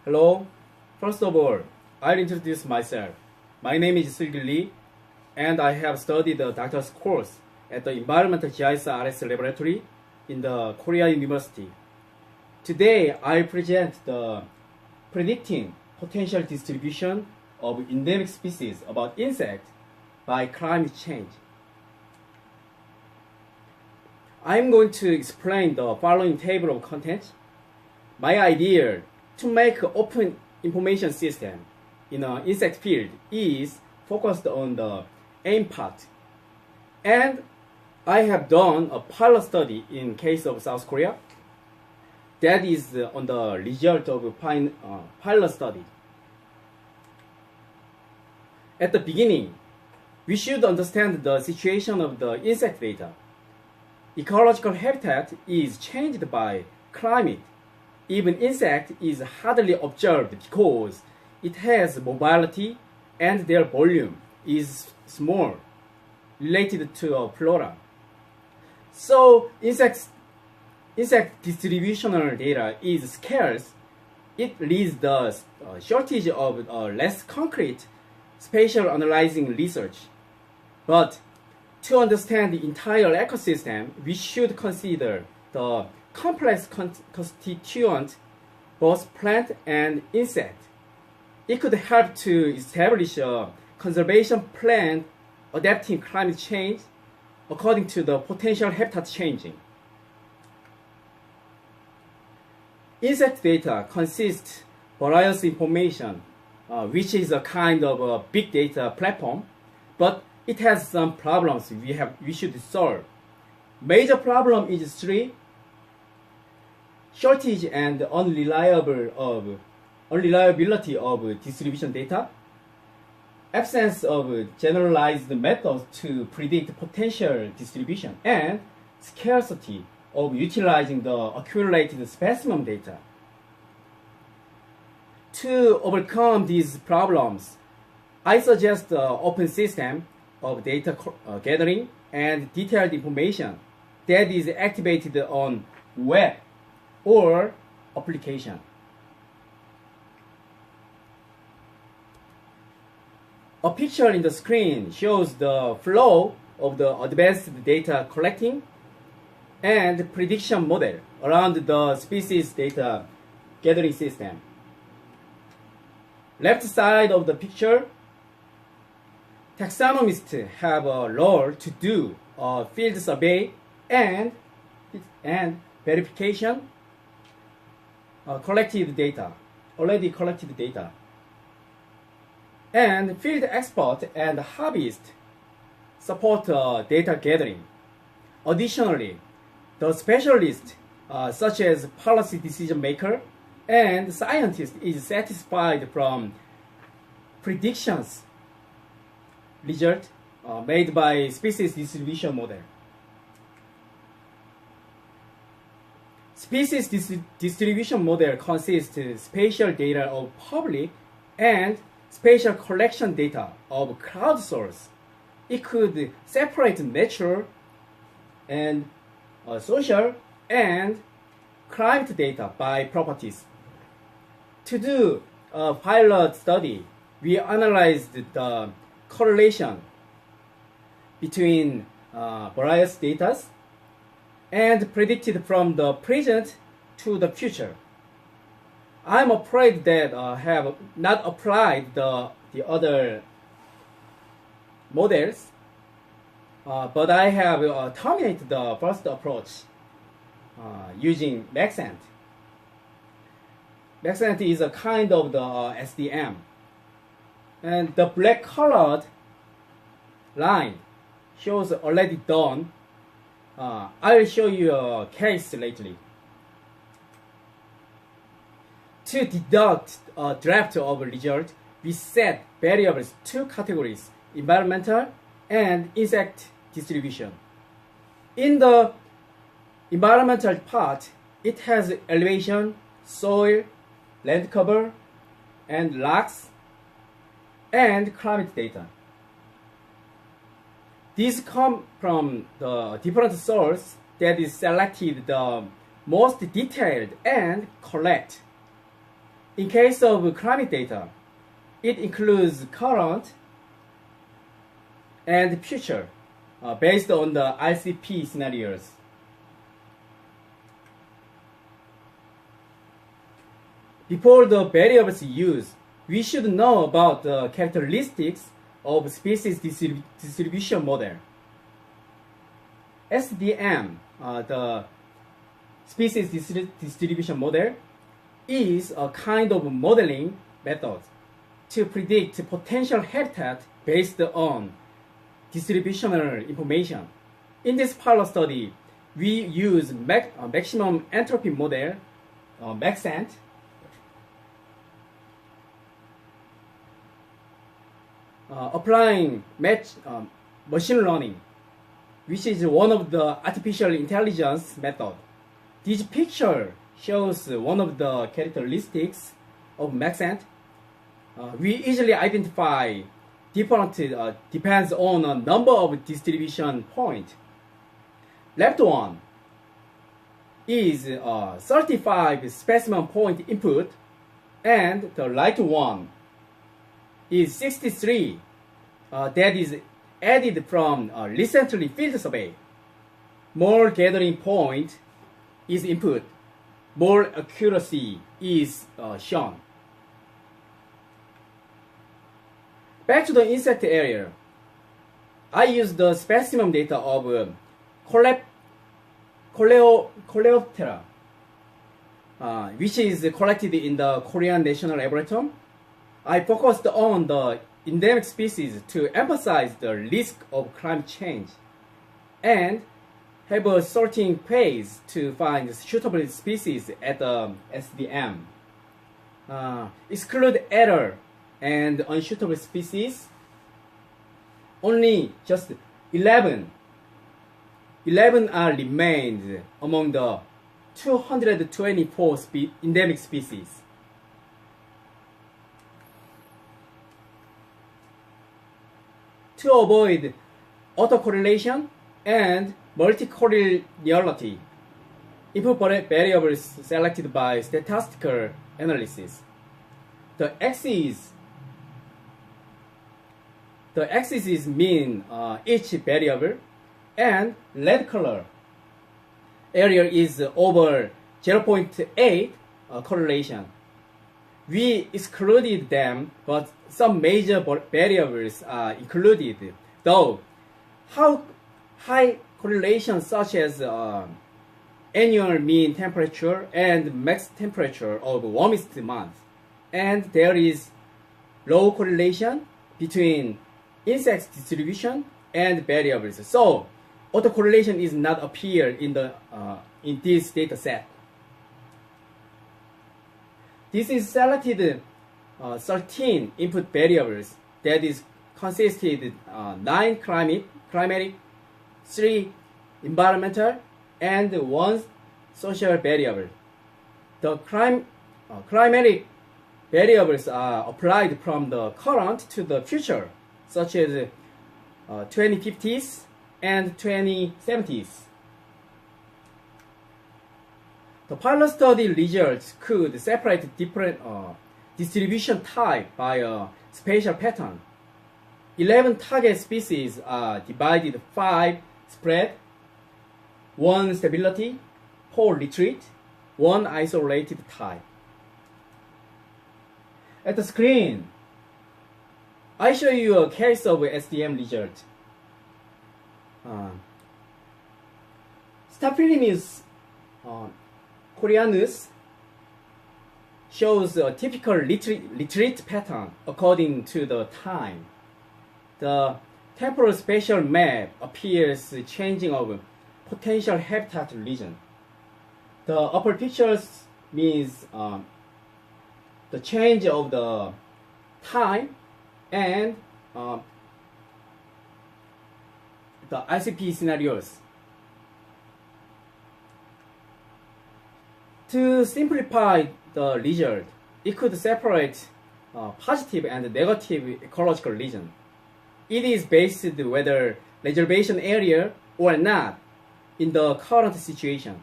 Hello. First of all, I'll introduce myself. My name is Sle-gee, and I have studied the doctor's course at the Environmental GIS-RS laboratory in the Korea University. Today, I present the predicting potential distribution of endemic species about insects by climate change. I'm going to explain the following table of contents. My idea to make an open information system in an insect field is focused on the aim part. And I have done a pilot study in case of South Korea. That is on the result of pilot study. At the beginning, we should understand the situation of the insect data. Ecological habitat is changed by climate. Even insect is hardly observed because it has mobility and their volume is small related to flora. So insect distributional data is scarce. It leads the shortage of less concrete spatial analyzing research. But to understand the entire ecosystem, we should consider the complex constituent, both plant and insect. It could help to establish a conservation plan adapting climate change according to the potential habitat changing. Insect data consists various information, which is a kind of a big data platform, but it has some problems we should solve. Major problem is three: shortage and unreliability of distribution data, absence of generalized methods to predict potential distribution, and scarcity of utilizing the accumulated specimen data. To overcome these problems, I suggest an open system of data gathering and detailed information that is activated on web or application. A picture in the screen shows the flow of the advanced data collecting and prediction model around the species data gathering system. Left side of the picture, taxonomists have a role to do a field survey and verification already collected data. And field expert and hobbyist support data gathering. Additionally, the specialists such as policy decision maker and scientist is satisfied from predictions result made by species distribution model. Species distribution model consists spatial data of public and spatial collection data of crowdsource. It could separate natural and social and climate data by properties. To do a pilot study, we analyzed the correlation between various data and predicted from the present to the future. I'm afraid that I have not applied the other models, but I have terminated the first approach using Maxent. Maxent is a kind of the SDM. And the black colored line shows already done. I will show you a case lately. To deduct a draft of a result, we set variables two categories: environmental and insect distribution. In the environmental part, it has elevation, soil, land cover, and rocks, and climate data. These come from the different sources that is selected the most detailed and correct. In case of climate data, it includes current and future based on the ICP scenarios. Before the variables used, we should know about the characteristics of species distribution model. SDM, the species distribution model, is a kind of modeling method to predict potential habitat based on distributional information. In this pilot study, we use maximum entropy model, maxent, applying machine learning, which is one of the artificial intelligence method. This picture shows one of the characteristics of maxent. We easily identify different depends on a number of distribution points. Left one is 35 specimen point input, and the right one is 63 that is added from recently field survey. More gathering point is input, more accuracy is shown. Back to the insect area, I use the specimen data of Coleoptera, which is collected in the Korean National Laboratory. I focused on the endemic species to emphasize the risk of climate change and have a sorting phase to find suitable species at the SDM. Exclude error and unsuitable species. Only just 11 are remained among the 224 endemic species. To avoid autocorrelation and multicollinearity, input variables selected by statistical analysis. The axis is mean each variable, and red color area is over 0.8 correlation. We excluded them, but some major variables are included, though how high correlation such as annual mean temperature and max temperature of warmest month, and there is low correlation between insect distribution and variables. So autocorrelation is not appear in this data set. This is selected 13 input variables that is consisted 9 climatic, 3 environmental, and 1 social variable. The climatic variables are applied from the current to the future, such as 2050s and 2070s. The pilot study results could separate different distribution type by a spatial pattern. 11 target species are divided 5 spread, 1 stability, 4 retreat, 1 isolated type. At the screen, I show you a case of SDM result. Staphylococcus coreanus shows a typical retreat pattern according to the time. The temporal spatial map appears changing of potential habitat region. The upper pictures means the change of the time and the ICP scenarios. To simplify the result, it could separate positive and negative ecological region. It is based whether reservation area or not in the current situation.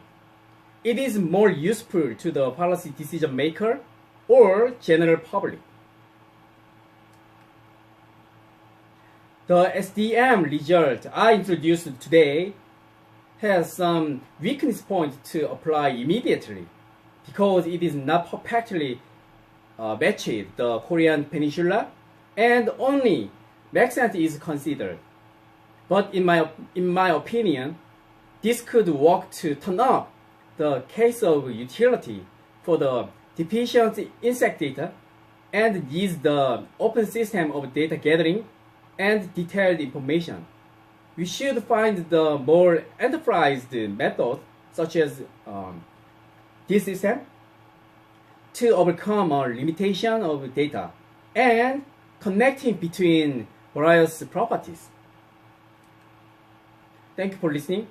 It is more useful to the policy decision maker or general public. The SDM result I introduced today has some weakness point to apply immediately because it is not perfectly matched the Korean peninsula and only accent is considered. But in my opinion, this could work to turn up the case of utility for the deficient insect data and use the open system of data gathering and detailed information. We should find the more enterprised method, such as this system, to overcome our limitation of data and connecting between various properties. Thank you for listening.